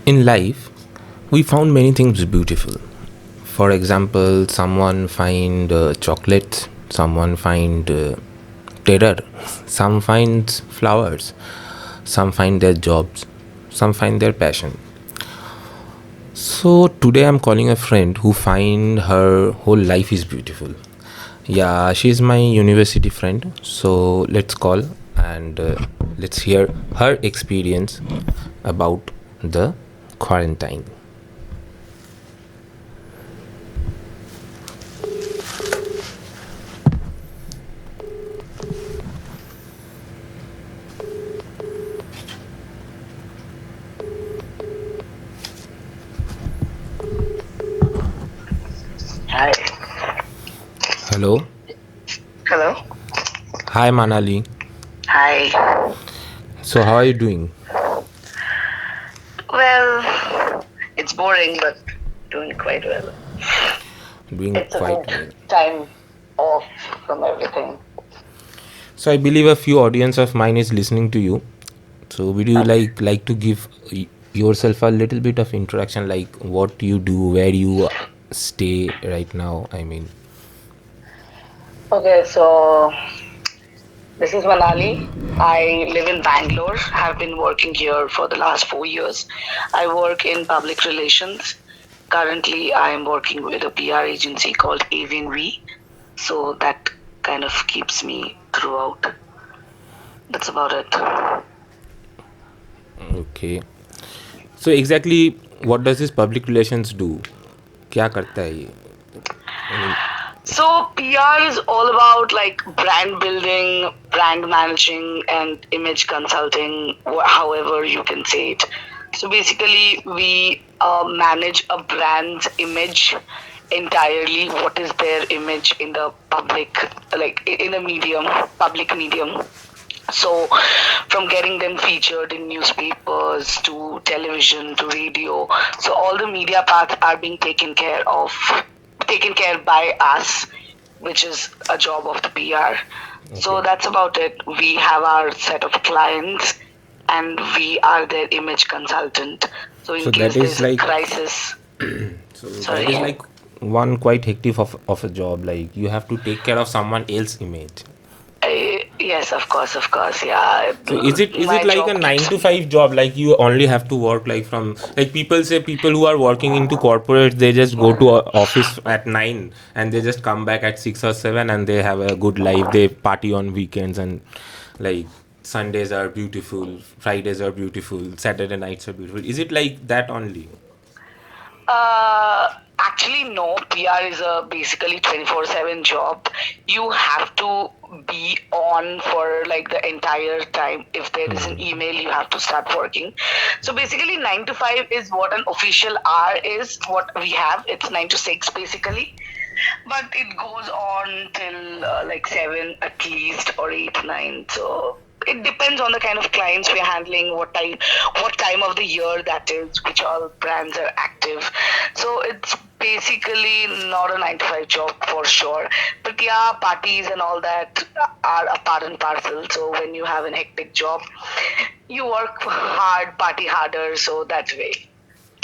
In life, we found many things beautiful. For example, someone find chocolates, someone find terror, some finds flowers, some find their jobs, some find their passion. So today I'm calling a friend who find her whole life is beautiful. Yeah, she's my university friend. So let's call and let's hear her experience about the quarantine. Hi. Hello. Hello. Hi Manali. Hi. So how are you doing? Well, it's boring, but doing quite well. Doing It's a quite good well. time off from everything. So I believe a few audience of mine is listening to you. So would you Okay. like to give yourself a little bit of introduction, like what you do, where you stay right now? I mean, Okay, so this is Manali. I live in Bangalore. Have been working here for the last 4 years. I work in public relations. Currently, I am working with a PR agency called Avian V. So that kind of keeps me throughout. That's about it. okay. So exactly what does this public relations do? क्या करता है ये? I mean, So PR is all about like brand building, brand managing, and image consulting, however you can say it. So basically, we manage a brand's image entirely. What is their image in the public, like in a medium, public medium? So, from getting them featured in newspapers to television to radio, so all the media parts are being taken care by us, which is a job of the PR. So okay. that's about it. We have our set of clients and we are their image consultant. So in So that case is there's a like crisis, so that is sorry. like one quite hectic of a job. Like you have to take care of someone else's image. Yes, of course, yeah. So is it My like a job nine keeps to me. five job? Like you only have to work like from like people say people who are working into corporates they just go to office at 9 and they just come back at 6 or 7 and they have a good life. They party on weekends and like Sundays are beautiful, Fridays are beautiful, Saturday nights are beautiful. Is it like that only? Uh, Actually, no. PR is a basically 24/7 job. You have to be on for like the entire time. If there is an email, you have to start working. So basically, 9 to 5 is what an official hour is. What we have, it's 9 to 6 basically, but it goes on till like 7 at least, or 8, 9. So it depends on the kind of clients we're handling, what time of the year that is, which all brands are active. So it's basically not a 9 to 5 job for sure. But yeah, parties and all that are a part and parcel. So when you have an hectic job, you work hard, party harder. So that way.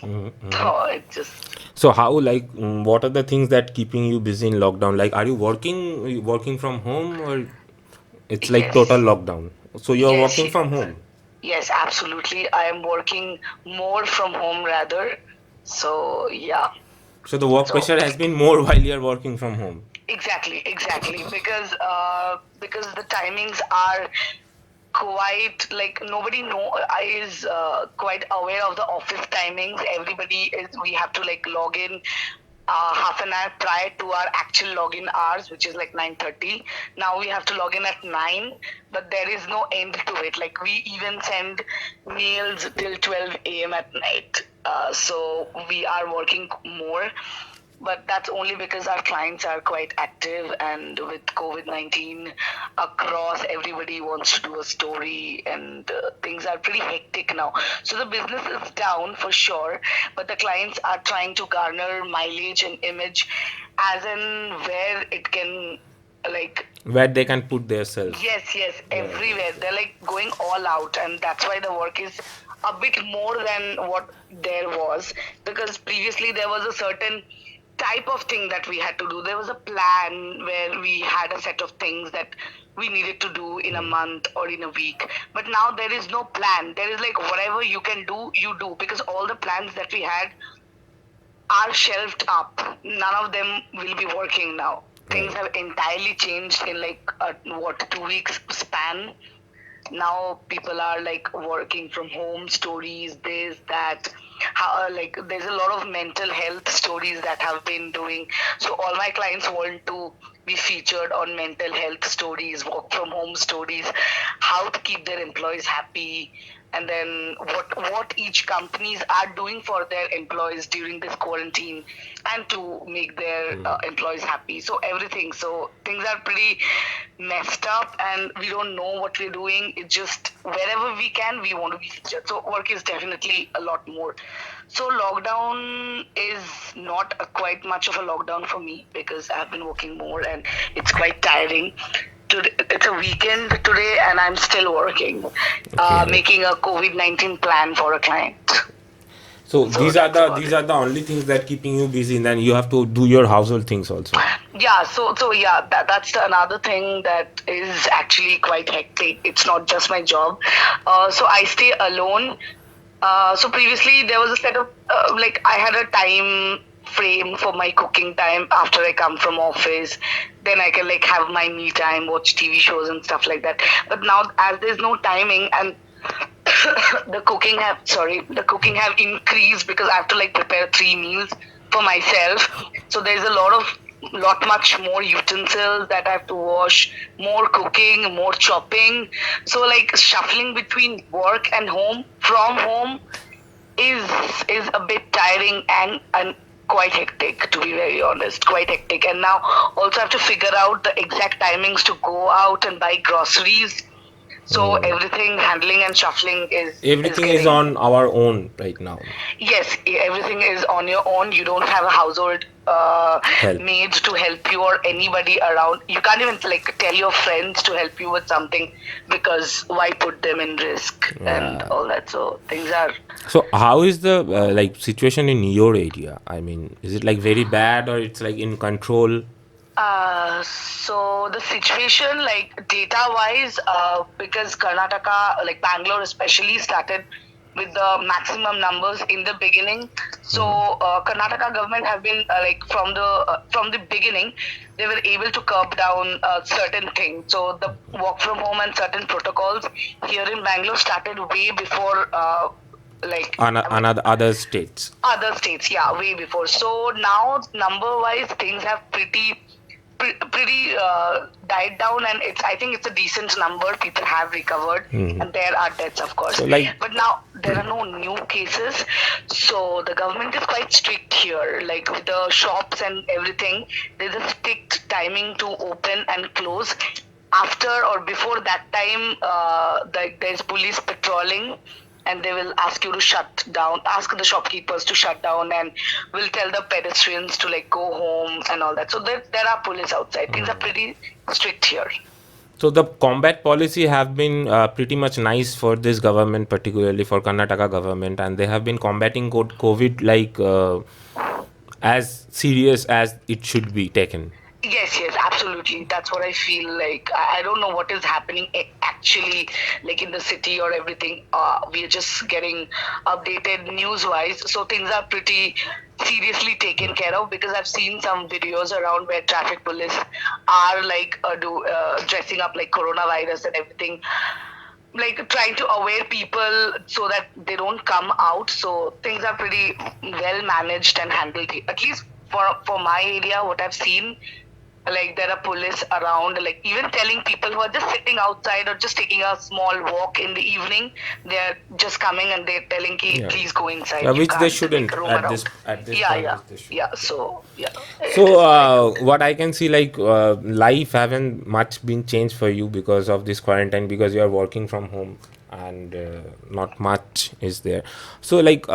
So it just So how like what are the things that keeping you busy in lockdown? Like are you working from home or it's like total yes, lockdown? So you're yes. working from home. Yes, absolutely. I am working more from home rather. So yeah. So the work So pressure has been more while you're working from home. exactly, because the timings are quite like nobody know is quite aware of the office timings. Everybody is we have to like log in half an hour prior to our actual login hours, which is like 9:30. Now we have to log in at 9, but there is no end to it. Like we even send mails till 12 a.m. at night. So we are working more, but that's only because our clients are quite active, and with COVID-19 across, everybody wants to do a story, and things are pretty hectic now. So the business is down for sure, but the clients are trying to garner mileage and image as in where it can like Where they can put themselves. yes, everywhere. They're like going all out, and that's why the work is a bit more than what there was. Because previously there was a certain type of thing that we had to do. There was a plan where we had a set of things that we needed to do in a month or in a week. But now there is no plan. There is like whatever you can do, you do. Because all the plans that we had are shelved up. None of them will be working now. Things have entirely changed in like a 2 weeks span. Now people are like working from home, stories, this, that. How, like there's a lot of mental health stories that have been doing. So all my clients want to be featured on mental health stories, work from home stories, how to keep their employees happy, and then what each companies are doing for their employees during this quarantine and to make their employees happy. So everything. So things are pretty messed up and we don't know what we're doing. It's just wherever we can, we want to be featured. So work is definitely a lot more. So lockdown is not quite much of a lockdown for me because I've been working more and it's quite tiring. Today, it's a weekend today and I'm still working, making a COVID-19 plan for a client. So these are that's about these are the only things that keeping you busy. And then you have to do your household things also. Yeah, so yeah, that's another thing that is actually quite hectic. It's not just my job. So I stay alone. So previously there was a set of like I had a time frame for my cooking time after I come from office. Then I can like have my me time, watch TV shows and stuff like that. But now as there's no timing and the cooking have increased because I have to like prepare 3 meals for myself. So there's a lot much more utensils that I have to wash, more cooking, more chopping. So like shuffling between work and home from home is a bit tiring and quite hectic, to be very honest, quite hectic. And now also have to figure out the exact timings to go out and buy groceries. So everything handling and shuffling Everything is getting, on our own right now. yes, everything is on your own. You don't have a household Help. maids to help you or anybody around. You can't even like tell your friends to help you with something because why put them in risk and all that. So things are. So how is the like situation in your area? I mean, is it like very bad or it's like in control? So the situation, like data-wise, because Karnataka, like Bangalore especially, started with the maximum numbers in the beginning. So Karnataka government have been like from the beginning, they were able to curb down certain things. So the work from home and certain protocols here in Bangalore started way before. Like Another other states. other states, yeah, way before. So now number wise things have pretty died down, and I think it's a decent number. People have recovered and there are deaths, of course, So, like- but now there are no new cases. So the government is quite strict here, like with the shops and everything. There's a strict timing to open and close. After or before that time, there's police patrolling and they will ask you to shut down, ask the shopkeepers to shut down, and will tell the pedestrians to like go home and all that. So there are police outside. Things are pretty strict here. So the combat policy have been pretty much nice for this government, particularly for Karnataka government, and they have been combating COVID like as serious as it should be taken. Yes, absolutely. That's what I feel like. I don't know what is happening actually, like in the city or everything. We are just getting updated news-wise, so things are pretty seriously taken care of because I've seen some videos around where traffic police are like dressing up like coronavirus and everything, like trying to aware people so that they don't come out. So things are pretty well managed and handled, at least for my area. What I've seen, like there are police around, like even telling people who are just sitting outside or just taking a small walk in the evening, they're just coming and they're telling ki, Yeah. please go inside. Yeah, You which they can't, shouldn't like, roam at around. this yeah point, yeah they shouldn't. yeah so yeah. So what I can see, like life haven't much been changed for you because of this quarantine, because you are working from home and not much is there. So like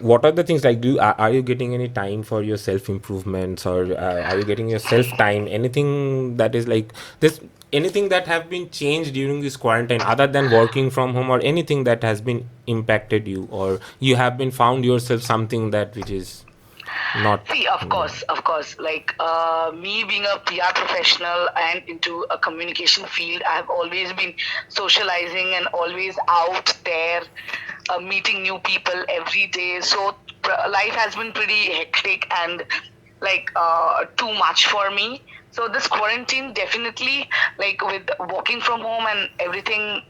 what are the things like? Are you getting any time for your self improvements, or are you getting your self time? Anything that is like this? Anything that have been changed during this quarantine, other than working from home, or anything that has been impacted you, or you have been found yourself something that which is not. See, of course. Like me being a PR professional and into a communication field, I have always been socializing and always out there, meeting new people every day. So life has been pretty hectic and like too much for me. So this quarantine definitely, like with working from home and everything,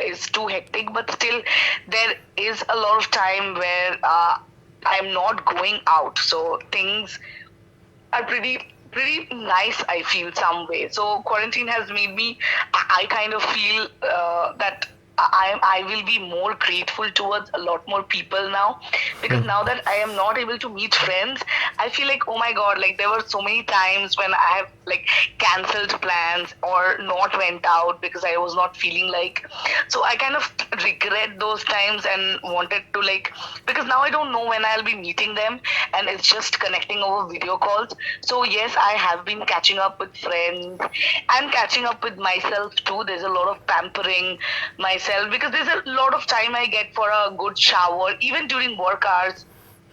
is too hectic. But still, there is a lot of time where I'm not going out, so things are pretty nice. I feel some way. So quarantine has made me. I kind of feel that I will be more grateful towards a lot more people now, because now that I am not able to meet friends, I feel like, oh my god, like there were so many times when I have like cancelled plans or not went out because I was not feeling like. So I kind of regret those times and wanted to like, because now I don't know when I'll be meeting them, and it's just connecting over video calls. So yes, I have been catching up with friends and catching up with myself too. There's a lot of pampering myself, because there's a lot of time I get for a good shower even during work hours.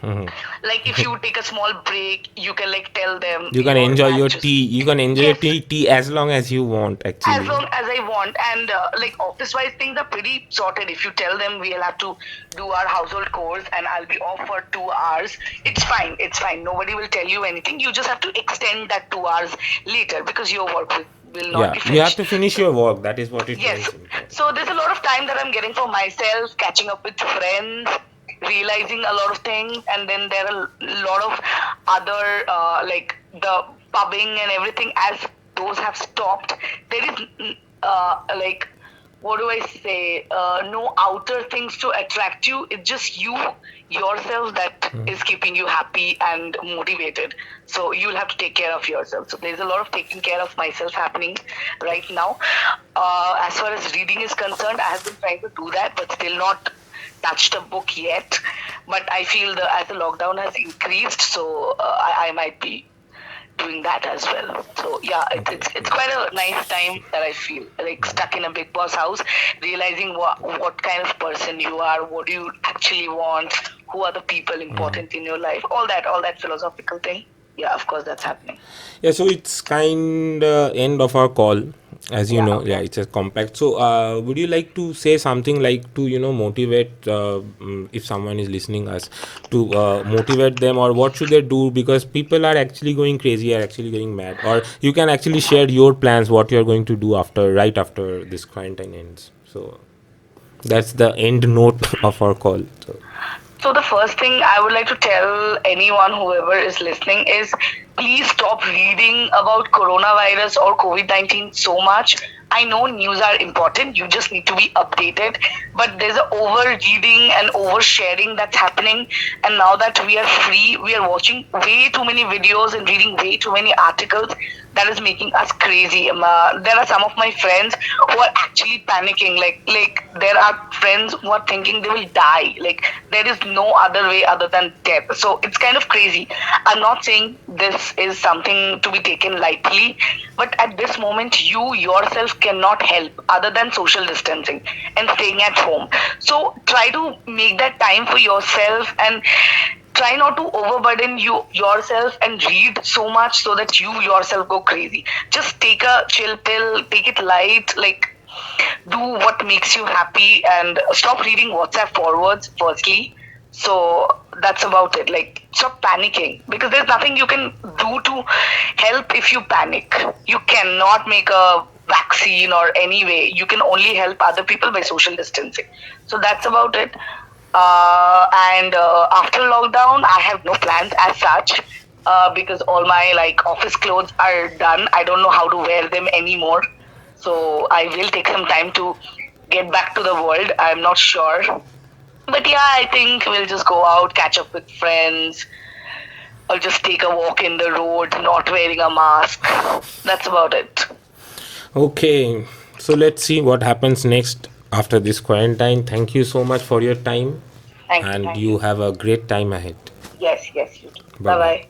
Like if you take a small break, you can like tell them, You can enjoy your tea. You can enjoy your Yes, tea as long as you want. as Actually, long as I want. And like office wise things are pretty sorted. If you tell them we'll have to do our household chores and I'll be off for 2 hours, it's fine. It's fine. Nobody will tell you anything. You just have to extend that 2 hours later because your work will not yeah, be you have finished. to finish your work. That is what it Yes. means. So there's a lot of time that I'm getting for myself, catching up with friends, realizing a lot of things, and then there are a lot of other like the pubbing and everything. As those have stopped, there is like, what do I say? No outer things to attract you. It's just you yourself that is keeping you happy and motivated. So you'll have to take care of yourself. So there's a lot of taking care of myself happening right now. As far as reading is concerned, I have been trying to do that, but still not touched a book yet. But I feel as the lockdown has increased, so I might be doing that as well. So yeah, it's quite a nice time that I feel like stuck in a big boss house, realizing what kind of person you are, what do you actually want, who are the people important in your life, all that philosophical thing. Yeah, of course that's happening. Yeah, so it's kind end of our call, as you Yeah, know. okay. Yeah, it's a compact. So, would you like to say something like to motivate if someone is listening us to motivate them, or what should they do? Because people are actually going crazy, are actually going mad. Or you can actually share your plans, what you are going to do right after this quarantine ends. So that's the end note of our call. So the first thing I would like to tell anyone, whoever is listening, is please stop reading about coronavirus or COVID-19 so much. I know news are important. You just need to be updated. But there's a over reading and oversharing that's happening. And now that we are free, we are watching way too many videos and reading way too many articles. That is making us crazy. There are some of my friends who are actually panicking. Like there are friends who are thinking they will die. Like there is no other way other than death. So it's kind of crazy. I'm not saying this is something to be taken lightly, but at this moment, you yourself cannot help other than social distancing and staying at home. So try to make that time for yourself and try not to overburden yourself and read so much so that you yourself go crazy. Just take a chill pill, take it light, like do what makes you happy and stop reading WhatsApp forwards firstly. So that's about it. Like stop panicking, because there's nothing you can do to help if you panic. You cannot make a vaccine or any way. You can only help other people by social distancing. So that's about it. And after lockdown, I have no plans as such. Because all my like office clothes are done. I don't know how to wear them anymore. So I will take some time to get back to the world. I'm not sure. But yeah, I think we'll just go out, catch up with friends, or just take a walk in the road, not wearing a mask. That's about it. Okay, so let's see what happens next after this quarantine. Thank you so much for your time. Thank you. and Thank you you. have a great time ahead. Yes, yes, you too. Bye Bye bye. bye.